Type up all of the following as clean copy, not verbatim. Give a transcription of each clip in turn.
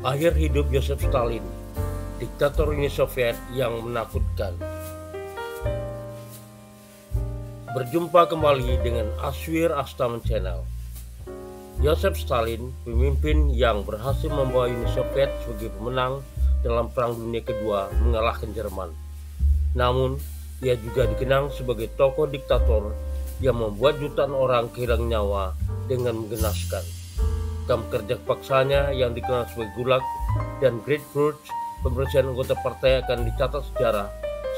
Akhir hidup Joseph Stalin, diktator Uni Soviet yang menakutkan. Berjumpa kembali dengan Aswir Astaman Channel. Joseph Stalin, pemimpin yang berhasil membawa Uni Soviet sebagai pemenang dalam Perang Dunia Kedua mengalahkan Jerman. Namun, ia juga dikenang sebagai tokoh diktator yang membuat jutaan orang kehilangan nyawa dengan menggenaskan. Kam kerja paksanya yang dikenal sebagai Gulag dan Great Purge, pembersihan anggota partai akan dicatat sejarah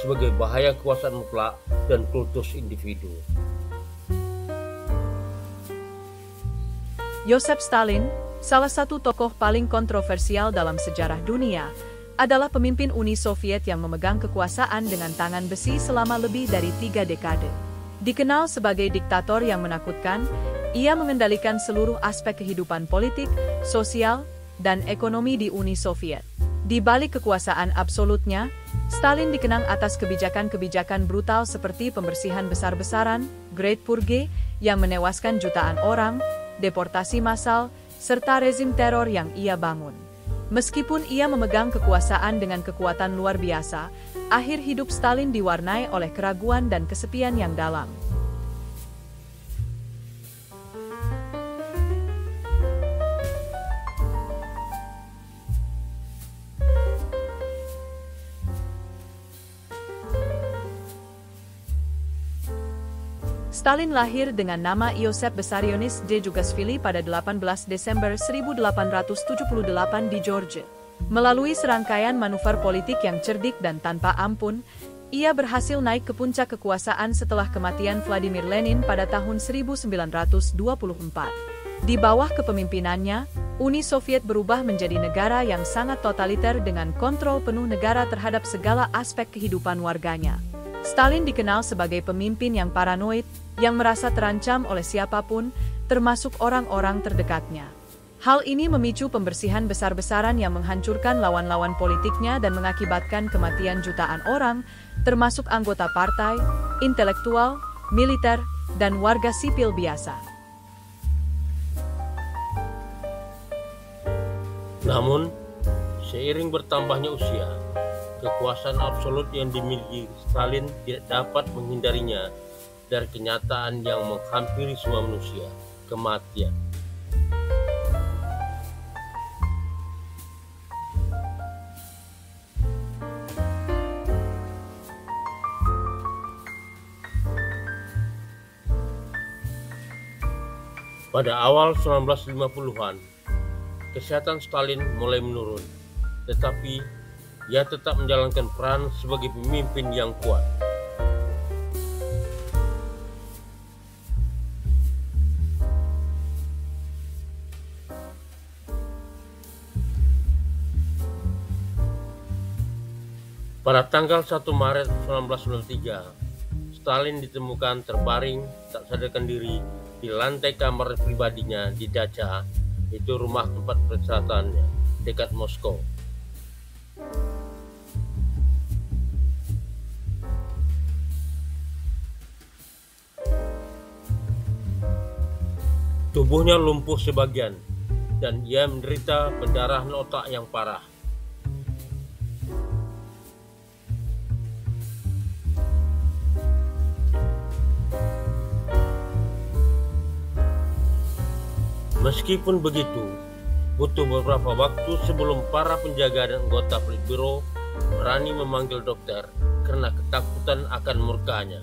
sebagai bahaya kekuasaan mutlak dan kultus individu. Joseph Stalin, salah satu tokoh paling kontroversial dalam sejarah dunia, adalah pemimpin Uni Soviet yang memegang kekuasaan dengan tangan besi selama lebih dari 3 dekade. Dikenal sebagai diktator yang menakutkan, ia mengendalikan seluruh aspek kehidupan politik, sosial, dan ekonomi di Uni Soviet. Di balik kekuasaan absolutnya, Stalin dikenang atas kebijakan-kebijakan brutal seperti pembersihan besar-besaran, Great Purge, yang menewaskan jutaan orang, deportasi massal, serta rezim teror yang ia bangun. Meskipun ia memegang kekuasaan dengan kekuatan luar biasa, akhir hidup Stalin diwarnai oleh keraguan dan kesepian yang dalam. Stalin lahir dengan nama Iosef Vissarionovich Djugashvili pada 18 Desember 1878 di Georgia. Melalui serangkaian manuver politik yang cerdik dan tanpa ampun, ia berhasil naik ke puncak kekuasaan setelah kematian Vladimir Lenin pada tahun 1924. Di bawah kepemimpinannya, Uni Soviet berubah menjadi negara yang sangat totaliter dengan kontrol penuh negara terhadap segala aspek kehidupan warganya. Stalin dikenal sebagai pemimpin yang paranoid, yang merasa terancam oleh siapapun, termasuk orang-orang terdekatnya. Hal ini memicu pembersihan besar-besaran yang menghancurkan lawan-lawan politiknya dan mengakibatkan kematian jutaan orang, termasuk anggota partai, intelektual, militer, dan warga sipil biasa. Namun, seiring bertambahnya usia, kekuasaan absolut yang dimiliki Stalin tidak dapat menghindarinya dari kenyataan yang menghampiri semua manusia, kematian. Pada awal 1950-an, kesehatan Stalin mulai menurun, tetapi ia tetap menjalankan peran sebagai pemimpin yang kuat. Pada tanggal 1 Maret 1993, Stalin ditemukan terbaring tak sadarkan diri di lantai kamar pribadinya di Dacha, itu rumah tempat peristirahatan dekat Moskow. Tubuhnya lumpuh sebagian dan ia menderita pendarahan otak yang parah. Meskipun begitu, butuh beberapa waktu sebelum para penjaga dan anggota Politbiro berani memanggil dokter karena ketakutan akan murkanya.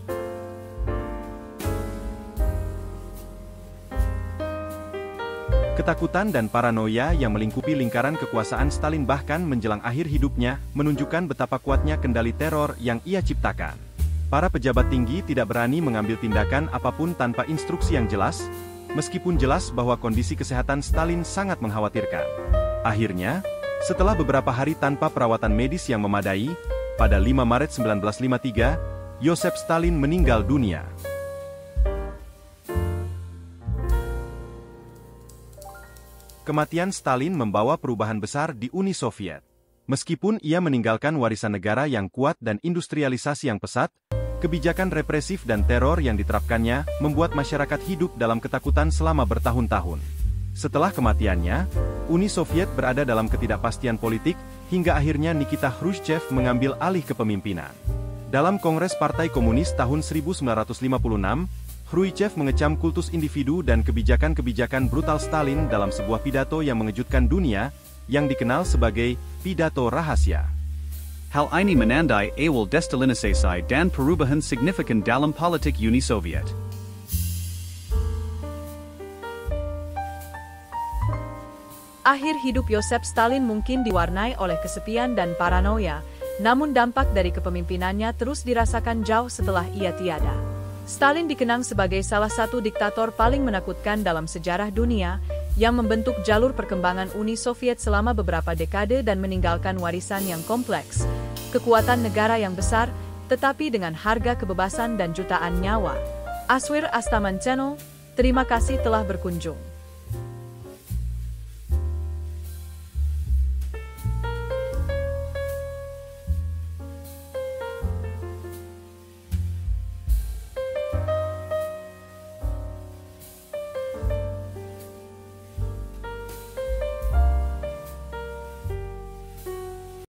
Ketakutan dan paranoia yang melingkupi lingkaran kekuasaan Stalin bahkan menjelang akhir hidupnya menunjukkan betapa kuatnya kendali teror yang ia ciptakan. Para pejabat tinggi tidak berani mengambil tindakan apapun tanpa instruksi yang jelas, meskipun jelas bahwa kondisi kesehatan Stalin sangat mengkhawatirkan. Akhirnya, setelah beberapa hari tanpa perawatan medis yang memadai, pada 5 Maret 1953, Joseph Stalin meninggal dunia. Kematian Stalin membawa perubahan besar di Uni Soviet. Meskipun ia meninggalkan warisan negara yang kuat dan industrialisasi yang pesat, kebijakan represif dan teror yang diterapkannya membuat masyarakat hidup dalam ketakutan selama bertahun-tahun. Setelah kematiannya, Uni Soviet berada dalam ketidakpastian politik, hingga akhirnya Nikita Khrushchev mengambil alih kepemimpinan. Dalam Kongres Partai Komunis tahun 1956, Khrushchev mengecam kultus individu dan kebijakan-kebijakan brutal Stalin dalam sebuah pidato yang mengejutkan dunia, yang dikenal sebagai pidato rahasia. Hal ini menandai awal destalinisasi dan perubahan signifikan dalam politik Uni Soviet. Akhir hidup Joseph Stalin mungkin diwarnai oleh kesepian dan paranoia, namun dampak dari kepemimpinannya terus dirasakan jauh setelah ia tiada. Stalin dikenang sebagai salah satu diktator paling menakutkan dalam sejarah dunia, yang membentuk jalur perkembangan Uni Soviet selama beberapa dekade dan meninggalkan warisan yang kompleks, kekuatan negara yang besar, tetapi dengan harga kebebasan dan jutaan nyawa. Aswir Astaman Channel, terima kasih telah berkunjung.